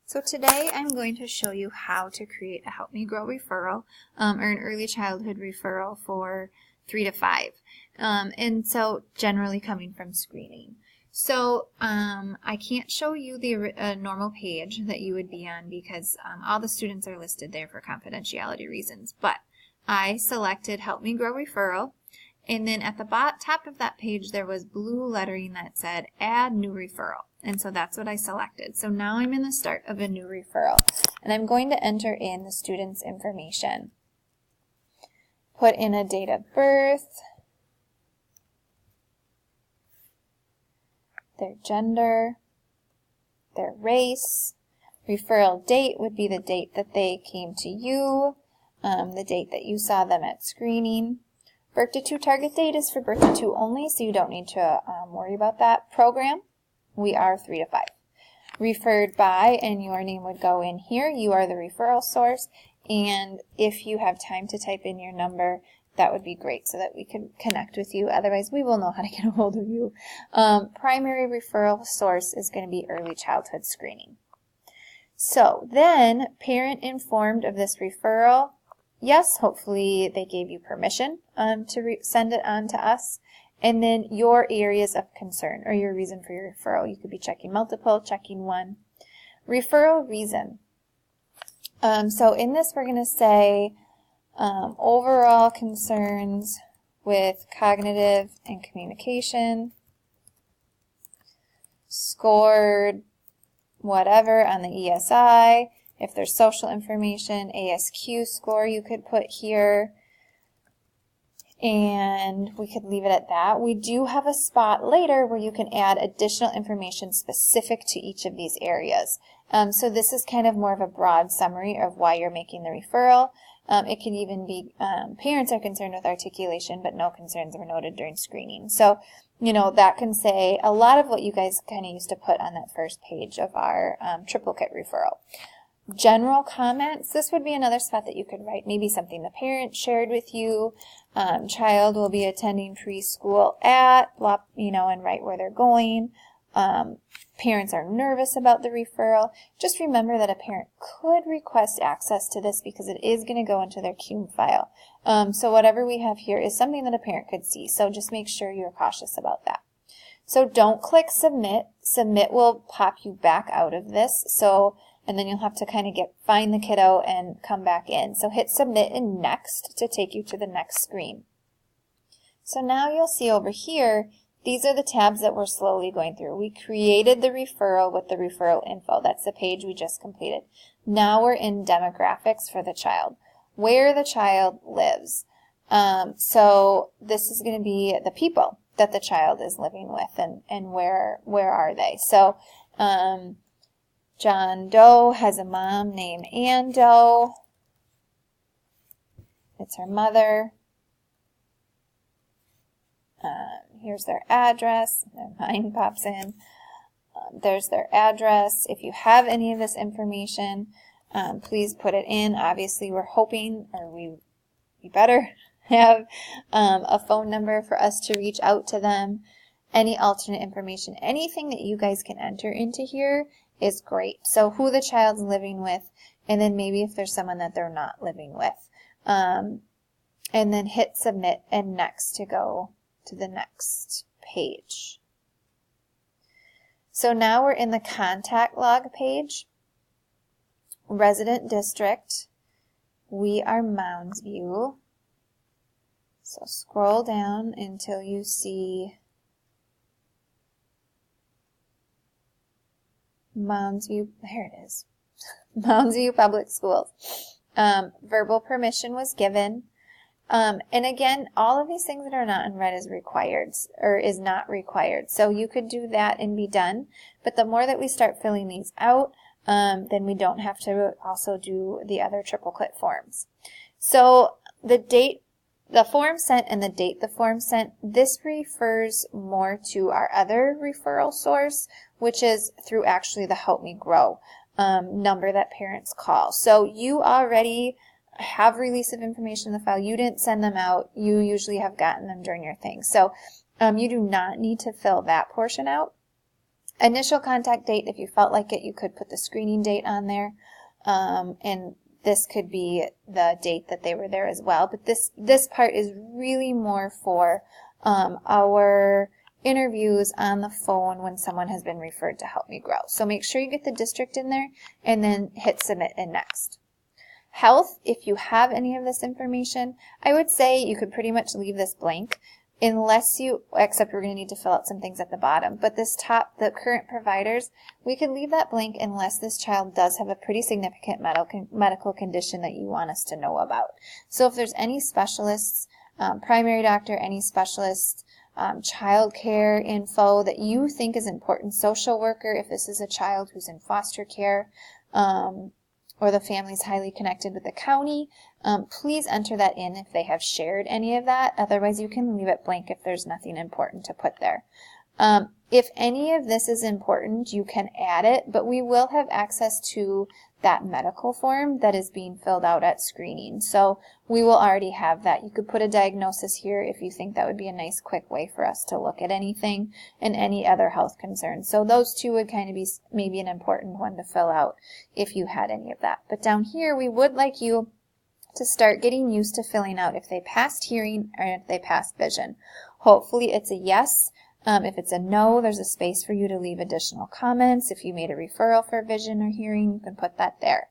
So today I'm going to show you how to create a Help Me Grow referral or an early childhood referral for 3 to 5. And so generally coming from screening. So I can't show you the normal page that you would be on because all the students are listed there for confidentiality reasons. But I selected Help Me Grow Referral. And then at the top of that page, there was blue lettering that said Add New Referral. And so that's what I selected. So now I'm in the start of a new referral. And I'm going to enter in the student's information. Put in a date of birth, their gender, their race. Referral date would be the date that they came to you, the date that you saw them at screening. Birth to 2 target date is for birth to 2 only, so you don't need to worry about that. Program, we are 3 to 5. Referred by, and your name would go in here. You are the referral source, and if you have time to type in your number, that would be great so that we can connect with you. Otherwise, we will know how to get a hold of you. Primary referral source is going to be early childhood screening. So then, parent informed of this referral. Yes, hopefully they gave you permission to send it on to us. And then your areas of concern or your reason for your referral. You could be checking multiple, checking one. Referral reason. So in this we're going to say overall concerns with cognitive and communication. Scored whatever on the ESI. If there's social information, ASQ score you could put here. And we could leave it at that. We do have a spot later where you can add additional information specific to each of these areas. So this is kind of more of a broad summary of why you're making the referral. It could even be parents are concerned with articulation, but no concerns were noted during screening. So, you know, that can say a lot of what you guys kind of used to put on that first page of our triplicate referral. General comments, this would be another spot that you could write, maybe something the parent shared with you. Child will be attending preschool at, blah, you know, and write where they're going. Parents are nervous about the referral. Just remember that a parent could request access to this because it is going to go into their CUME file. So whatever we have here is something that a parent could see. So just make sure you're cautious about that. So don't click submit. Submit will pop you back out of this. So and then you'll have to kind of find the kiddo and come back in. So hit submit and next to take you to the next screen. So now you'll see over here, these are the tabs that we're slowly going through. We created the referral with the referral info. That's the page we just completed. Now we're in demographics for the child, where the child lives. So this is going to be the people that the child is living with and where are they. So, John Doe has a mom named Ann Doe. It's her mother. Here's their address. Mine pops in. There's their address. If you have any of this information, please put it in. Obviously, we're hoping, or we better have a phone number for us to reach out to them. Any alternate information, anything that you guys can enter into here is great. So who the child's living with, and then maybe if there's someone that they're not living with. And then hit submit and next to go to the next page. So now we're in the contact log page. Resident district. We are Mounds View. So scroll down until you see Mounds View, there it is, Mounds View Public Schools. Verbal permission was given. And again, all of these things that are not in red is required, or is not required. So you could do that and be done. But the more that we start filling these out, then we don't have to also do the other triplicate forms. So the date the form sent and the date the form sent, this refers more to our other referral source, which is through actually the Help Me Grow number that parents call. So you already have release of information in the file. You didn't send them out. You usually have gotten them during your thing. So you do not need to fill that portion out. Initial contact date, if you felt like it, you could put the screening date on there, and this could be the date that they were there as well. But this part is really more for our interviews on the phone when someone has been referred to Help Me Grow. So make sure you get the district in there and then hit submit and next. Health, if you have any of this information, I would say you could pretty much leave this blank unless you, except we're going to need to fill out some things at the bottom. But this top, the current providers, we could leave that blank unless this child does have a pretty significant medical condition that you want us to know about. So if there's any specialists, primary doctor, any specialists, child care info that you think is important, social worker, if this is a child who's in foster care, or the family's highly connected with the county, please enter that in if they have shared any of that. Otherwise, you can leave it blank if there's nothing important to put there. If any of this is important, you can add it, but we will have access to that medical form that is being filled out at screening. So we will already have that. You could put a diagnosis here if you think that would be a nice quick way for us to look at anything and any other health concerns. So those two would kind of be maybe an important one to fill out if you had any of that. But down here, we would like you to start getting used to filling out if they passed hearing or if they passed vision. Hopefully it's a yes. If it's a no, there's a space for you to leave additional comments. If you made a referral for vision or hearing, you can put that there.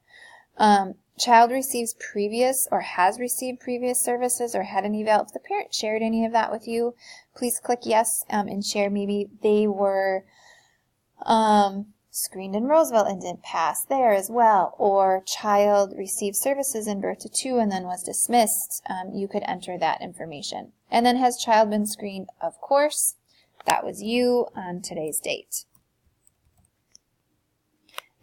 Child receives previous or has received previous services or had an eval. If the parent shared any of that with you, please click yes and share. Maybe they were screened in Roseville and didn't pass there as well, or child received services in birth to 2 and then was dismissed. You could enter that information. And then has child been screened? Of course. That was you on today's date.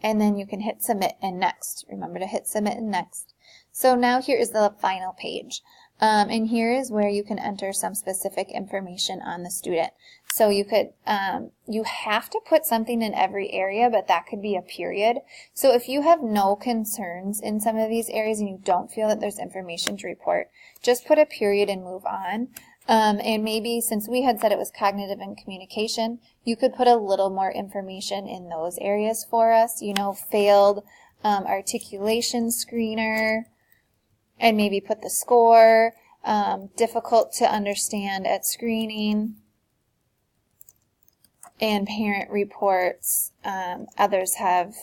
And then you can hit submit and next. Remember to hit submit and next. So now here is the final page. And here is where you can enter some specific information on the student. So you could, you have to put something in every area, but that could be a period. So if you have no concerns in some of these areas and you don't feel that there's information to report, just put a period and move on. And maybe since we had said it was cognitive and communication, you could put a little more information in those areas for us. You know, failed articulation screener, and maybe put the score, difficult to understand at screening, and parent reports. Others have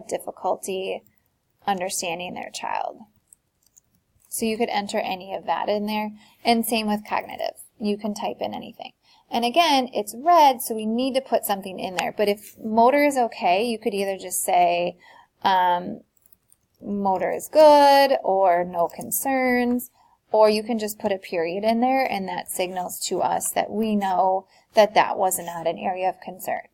difficulty understanding their child. So you could enter any of that in there. And same with cognitive. You can type in anything. And again, it's red, so we need to put something in there. But if motor is okay, you could either just say motor is good or no concerns, or you can just put a period in there, and that signals to us that we know that that was not an area of concern.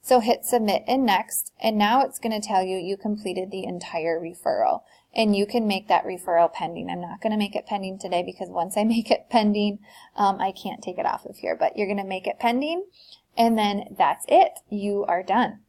So hit submit and next, and now it's going to tell you you completed the entire referral. And you can make that referral pending. I'm not going to make it pending today because once I make it pending, I can't take it off of here. But you're going to make it pending, and then that's it. You are done.